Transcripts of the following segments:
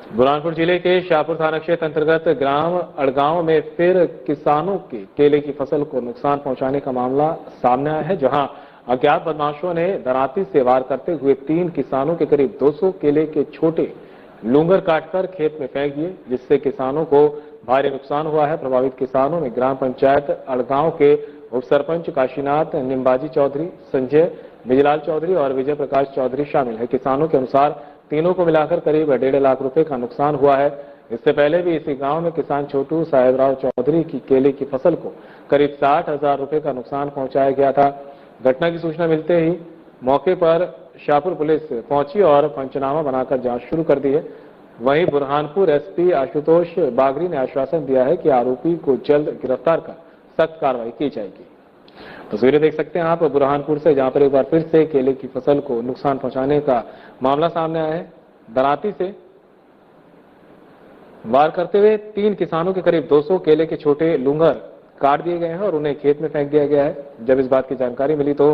बुरहानपुर जिले के शाहपुर थाना क्षेत्र अंतर्गत ग्राम अड़गांव में फिर किसानों की केले की फसल को नुकसान पहुंचाने का मामला सामने आया है, जहां अज्ञात बदमाशों ने दराती से वार करते हुए 3 किसानों के करीब 200 केले के छोटे लूंगर काटकर खेत में फेंक दिए, जिससे किसानों को भारी नुकसान हुआ है। प्रभावित किसानों में ग्राम पंचायत अड़गांव के उप सरपंच काशीनाथ निम्बाजी चौधरी, संजय बिजलाल चौधरी और विजय प्रकाश चौधरी शामिल है। किसानों के अनुसार तीनों को मिलाकर करीब 1.5 लाख रुपए का नुकसान हुआ है। इससे पहले भी इसी गांव में किसान छोटू साहेबराव चौधरी की केले की फसल को करीब 60,000 रुपए का नुकसान पहुंचाया गया था। घटना की सूचना मिलते ही मौके पर शाहपुर पुलिस पहुंची और पंचनामा बनाकर जांच शुरू कर दी है। वहीं बुरहानपुर एसपी आशुतोष बागरी ने आश्वासन दिया है कि आरोपी को जल्द गिरफ्तार कर सख्त कार्रवाई की जाएगी। तस्वीरें देख सकते हैं आप बुरहानपुर से, जहां पर एक बार फिर से केले की फसल को नुकसान पहुंचाने का मामला सामने आया है। दराती से वार करते हुए 3 किसानों के करीब 200 केले के छोटे लूंगर काट दिए गए हैं और उन्हें खेत में फेंक दिया गया है। जब इस बात की जानकारी मिली तो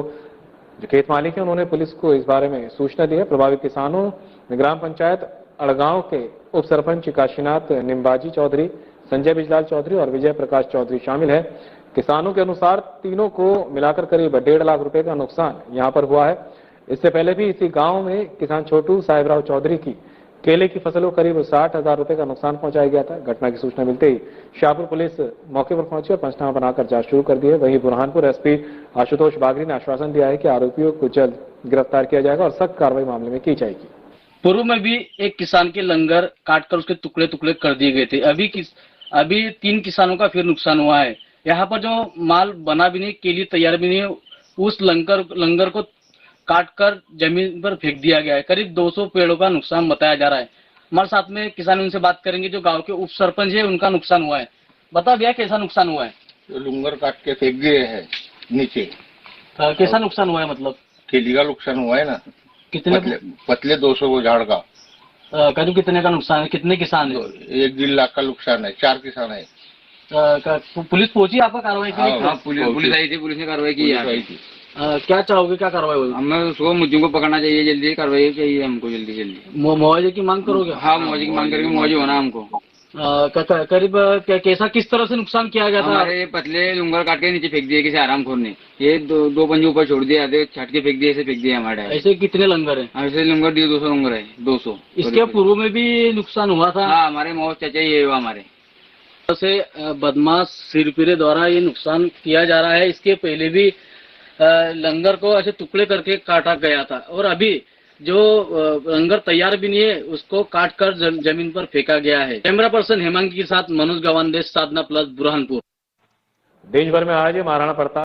जो खेत मालिक है उन्होंने पुलिस को इस बारे में सूचना दी है। प्रभावित किसानों में ग्राम पंचायत अड़गांव के उप सरपंच काशीनाथ निम्बाजी चौधरी, संजय बिजलाल चौधरी और विजय प्रकाश चौधरी शामिल है। किसानों के अनुसार तीनों को मिलाकर करीब 1.5 लाख रुपए का नुकसान यहां पर हुआ है। इससे पहले भी इसी गांव में किसान छोटू साहेबराव चौधरी की केले की फसलों को करीब 60,000 रुपए का नुकसान पहुंचाया गया था। घटना की सूचना मिलते ही शाहपुर पुलिस मौके पर पहुंची और पंचनामा बनाकर जांच शुरू कर दी है। वहीं बुरहानपुर एसपी आशुतोष बागरी ने आश्वासन दिया है कि आरोपियों को जल्द गिरफ्तार किया जाएगा और सख्त कार्रवाई मामले में की जाएगी। पूर्व में भी एक किसान के लंगर काटकर उसके टुकड़े टुकड़े कर दिए गए थे। अभी 3 किसानों का फिर नुकसान हुआ है। यहाँ पर जो माल बना भी नहीं, के लिए तैयार भी नहीं, उस लंगर को काटकर जमीन पर फेंक दिया गया है। करीब 200 पेड़ों का नुकसान बताया जा रहा है। हमारे साथ में किसान, उनसे बात करेंगे जो गांव के उप सरपंच है, उनका नुकसान हुआ है। बता भैया कैसा नुकसान हुआ है? तो लूंगर काट के फेंक दिए है नीचे। कैसा नुकसान हुआ है? मतलब केली का नुकसान हुआ है ना। कितने पतले 200 वो झाड़ का। करीब कितने का नुकसान है? कितने किसान है? 1-1.5 लाख का नुकसान है। 4 किसान है। पुलिस पहुंची आपका कार्रवाई के लिए? हाँ, पुलिस आई थी, पुलिस ने कार्रवाई की है। क्या चाहोगे, क्या कार्रवाई होगी? हमें उसको मुद्दों को पकड़ना चाहिए, जल्दी कार्रवाई चाहिए हमको, जल्दी। मुआवजे की मांग करोगे? हाँ, मुआवजे की मांग करके मुआवजा होना हमको। करीब कैसा, किस तरह से नुकसान किया गया था? हमारे पतले लूंगर काट के नीचे फेंक दिए किसी आरामखोर ने। ये दो पंजे ऊपर छोड़ दिए, आधे छट के फेंक दिए, ऐसे फेंक दिए हमारे। ऐसे कितने लंगर है? ऐसे लूंगर 200 लूंगर है। 200। इसके पूर्व में भी नुकसान हुआ था? हाँ, हमारे मौत चाचा ये हुआ हमारे से बदमाश सिरपिरे द्वारा ये नुकसान किया जा रहा है। इसके पहले भी लंगर को ऐसे टुकड़े करके काटा गया था और अभी जो लंगर तैयार भी नहीं है उसको काटकर जमीन पर फेंका गया है। कैमरा पर्सन हेमांगी के साथ मनोज गवान, देश साधना प्लस, बुरहानपुर। देश भर में आज महाराणा प्रताप